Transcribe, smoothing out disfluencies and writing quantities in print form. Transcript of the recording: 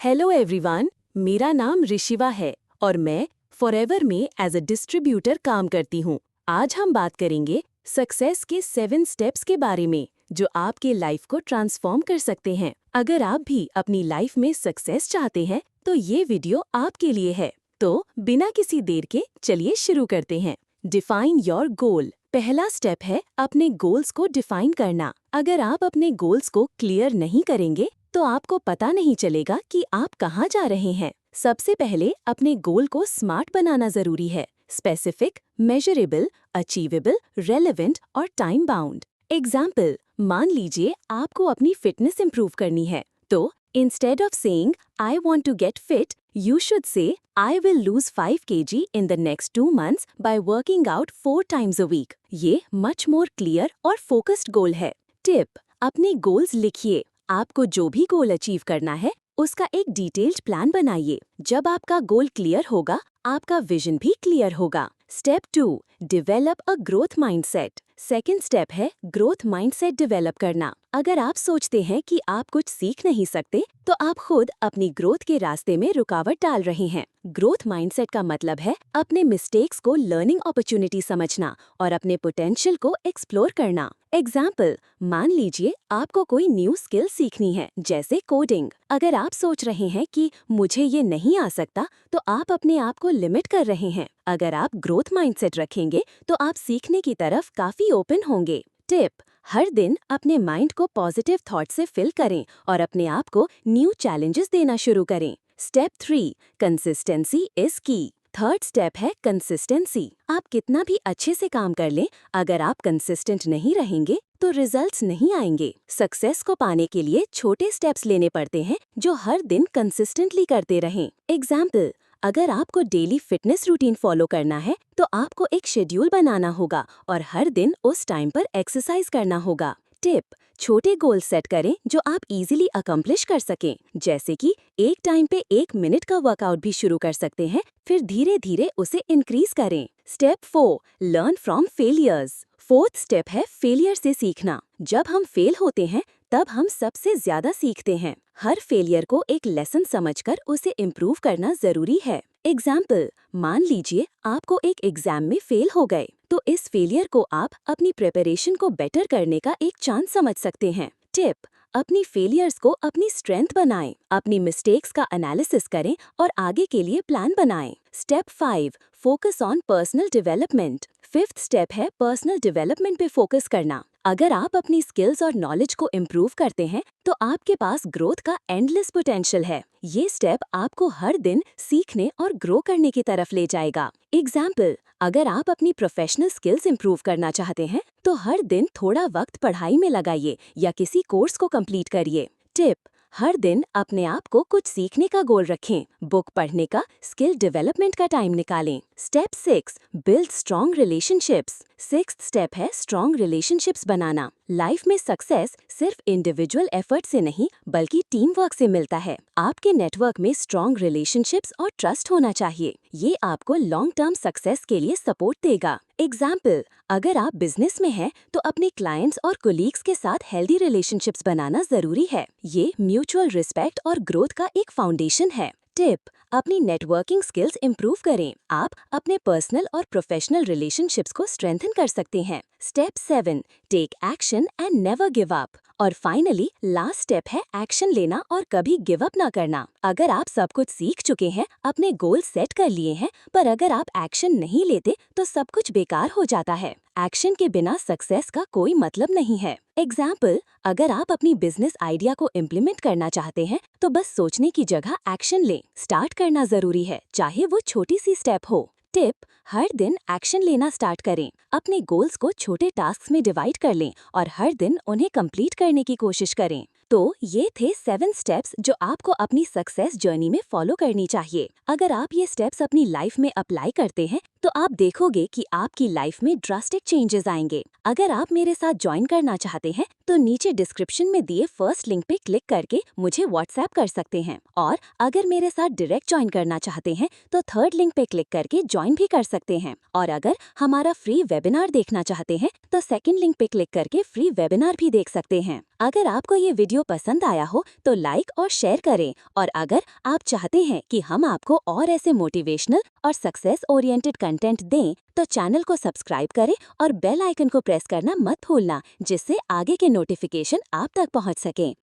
Hello everyone, मेरा नाम ऋषिवा है और मैं फॉरएवर में एज अ डिस्ट्रीब्यूटर काम करती हूँ। आज हम बात करेंगे सक्सेस के 7 स्टेप्स के बारे में जो आपके लाइफ को ट्रांसफॉर्म कर सकते हैं। अगर आप भी अपनी लाइफ में सक्सेस चाहते हैं तो ये वीडियो आपके लिए है। तो बिना किसी देर के चलिए शुरू करते हैं। Define your goal. पहला स्टेप है अपने गोल्स को डिफाइन करना। अगर आप अपने गोल्स को क्लियर नहीं करेंगे तो आपको पता नहीं चलेगा कि आप कहाँ जा रहे हैं। सबसे पहले अपने गोल को स्मार्ट बनाना जरूरी है। स्पेसिफिक, मेजरेबल, अचीवेबल, रेलेवेंट और टाइम बाउंड। एग्जाम्पल, मान लीजिए आपको अपनी फिटनेस इंप्रूव करनी है, तो instead of saying I want to get fit, you should say, I will lose 5 kg in the next 2 months by working out 4 times a week. ये much more clear और focused goal है। Tip, अपने goals लिखिए। आपको जो भी goal achieve करना है, उसका एक डिटेल्ड प्लान बनाइए। जब आपका गोल क्लियर होगा, आपका विजन भी क्लियर होगा। Step 2, develop a growth mindset. Second step है ग्रोथ माइंडसेट डेवलप करना। अगर आप सोचते हैं कि आप कुछ सीख नहीं सकते, तो आप खुद अपनी ग्रोथ के रास्ते में रुकावट डाल रहे हैं। ग्रोथ माइंडसेट का मतलब है अपने मिस्टेक्स को लर्निंग अपॉर्चुनिटी समझना और अपने पोटेंशियल को एक्सप्लोर करना। एग्जाम्पल, मान लीजिए आपको कोई न्यू स्किल सीखनी है, जैसे कोडिंग। अगर आप सोच रहे हैं कि मुझे ये नहीं आ सकता, तो आप अपने आप को लिमिट कर रहे हैं। अगर आप ग्रोथ माइंडसेट रखेंगे, तो आप सीखने की तरफ काफी ओपन होंगे। टिप, हर दिन अपने माइंड को पॉजिटिव थॉट से फिल करें और अपने आप को न्यू चैलेंजेस देना शुरू करें। स्टेप 3, कंसिस्टेंसी इज की। थर्ड स्टेप है कंसिस्टेंसी। आप कितना भी अच्छे से काम कर लें, अगर आप कंसिस्टेंट नहीं रहेंगे तो रिजल्ट्स नहीं आएंगे। सक्सेस को पाने के लिए छोटे स्टेप्स लेने पड़ते हैं जो हर दिन कंसिस्टेंटली करते रहें। एग्जाम्पल, अगर आपको डेली फिटनेस रूटीन फॉलो करना है, तो आपको एक शेड्यूल बनाना होगा और हर दिन उस टाइम पर एक्सरसाइज करना होगा। टिप, छोटे गोल सेट करें जो आप इजीली अकम्प्लिश कर सकें, जैसे कि एक टाइम पे 1 मिनट का वर्कआउट भी शुरू कर सकते हैं, फिर धीरे धीरे उसे इंक्रीज करें। Step 4, learn from failures. Fourth step है फेलियर से सीखना। जब हम फेल होते हैं, तब हम सबसे ज्यादा सीखते हैं। हर फेलियर को एक लेसन समझकर उसे इम्प्रूव करना जरूरी है। एग्जाम्पल, मान लीजिए आपको एक एग्जाम में फेल हो गए, तो इस फेलियर को आप अपनी प्रिपरेशन को बेटर करने का एक चांस समझ सकते हैं। टिप, अपनी फेलियर्स को अपनी स्ट्रेंथ बनाएं, अपनी मिस्टेक्स का एनालिसिस करें और आगे के लिए प्लान बनाएं। Step 5, focus on personal development. Fifth step है पर्सनल डेवलपमेंट पे फोकस करना। अगर आप अपनी स्किल्स और नॉलेज को इम्प्रूव करते हैं, तो आपके पास ग्रोथ का एंडलेस पोटेंशियल है। ये स्टेप आपको हर दिन सीखने और ग्रो करने की तरफ ले जाएगा। एग्जाम्पल, अगर आप अपनी प्रोफेशनल स्किल्स इम्प्रूव करना चाहते हैं, तो हर दिन थोड़ा वक्त पढ़ाई में लगाइए या किसी कोर्स को कंप्लीट करिए। टिप, हर दिन अपने आप को कुछ सीखने का गोल रखें। बुक पढ़ने का, स्किल डेवलपमेंट का टाइम निकालें। Step 6, build strong relationships. Sixth step है स्ट्रॉन्ग रिलेशनशिप्स बनाना। लाइफ में सक्सेस सिर्फ इंडिविजुअल एफर्ट से नहीं, बल्कि टीम वर्क से मिलता है। आपके नेटवर्क में स्ट्रॉन्ग रिलेशनशिप्स और ट्रस्ट होना चाहिए। ये आपको लॉन्ग टर्म सक्सेस के लिए सपोर्ट देगा। एग्जाम्पल, अगर आप बिजनेस में हैं, तो अपने क्लाइंट्स और कोलीग्स के साथ हेल्दी रिलेशनशिप्स बनाना जरूरी है। ये म्यूचुअल रिस्पेक्ट और ग्रोथ का एक फाउंडेशन है। टिप, अपनी नेटवर्किंग स्किल्स इम्प्रूव करें। आप अपने पर्सनल और प्रोफेशनल रिलेशनशिप्स को स्ट्रेंथन कर सकते हैं। Step 7, take action and never give up. और फाइनली लास्ट स्टेप है एक्शन लेना और कभी गिव अप ना करना। अगर आप सब कुछ सीख चुके हैं, अपने गोल सेट कर लिए हैं, पर अगर आप एक्शन नहीं लेते, तो सब कुछ बेकार हो जाता है। एक्शन के बिना सक्सेस का कोई मतलब नहीं है। एग्जाम्पल, अगर आप अपनी बिजनेस आइडिया को इम्प्लीमेंट करना चाहते हैं, तो बस सोचने की जगह एक्शन लें। स्टार्ट करना जरूरी है, चाहे वो छोटी सी स्टेप हो। टिप, हर दिन एक्शन लेना स्टार्ट करें। अपने गोल्स को छोटे टास्क में डिवाइड कर लें और हर दिन उन्हें कंप्लीट करने की कोशिश करें। तो ये थे 7 स्टेप्स जो आपको अपनी सक्सेस जर्नी में फॉलो करनी चाहिए। अगर आप ये स्टेप्स अपनी लाइफ में अप्लाई करते हैं, तो आप देखोगे कि आपकी लाइफ में ड्रास्टिक चेंजेस आएंगे। अगर आप मेरे साथ ज्वाइन करना चाहते हैं, तो नीचे डिस्क्रिप्शन में दिए फर्स्ट लिंक पे क्लिक करके मुझे व्हाट्सएप कर सकते हैं। और अगर मेरे साथ डायरेक्ट ज्वाइन करना चाहते हैं, तो थर्ड लिंक पे क्लिक करके ज्वाइन भी कर सकते हैं। और अगर हमारा फ्री वेबिनार देखना चाहते हैं, तो सेकंड लिंक पे क्लिक करके फ्री वेबिनार भी देख सकते हैं। अगर आपको ये वीडियो पसंद आया हो तो लाइक और शेयर करें, और अगर आप चाहते हैं कि हम आपको और ऐसे मोटिवेशनल और सक्सेस ओरिएंटेड कंटेंट दें तो चैनल को सब्सक्राइब करें और बेल आइकन को प्रेस करना मत भूलना, जिससे आगे के नोटिफिकेशन आप तक पहुंच सकें।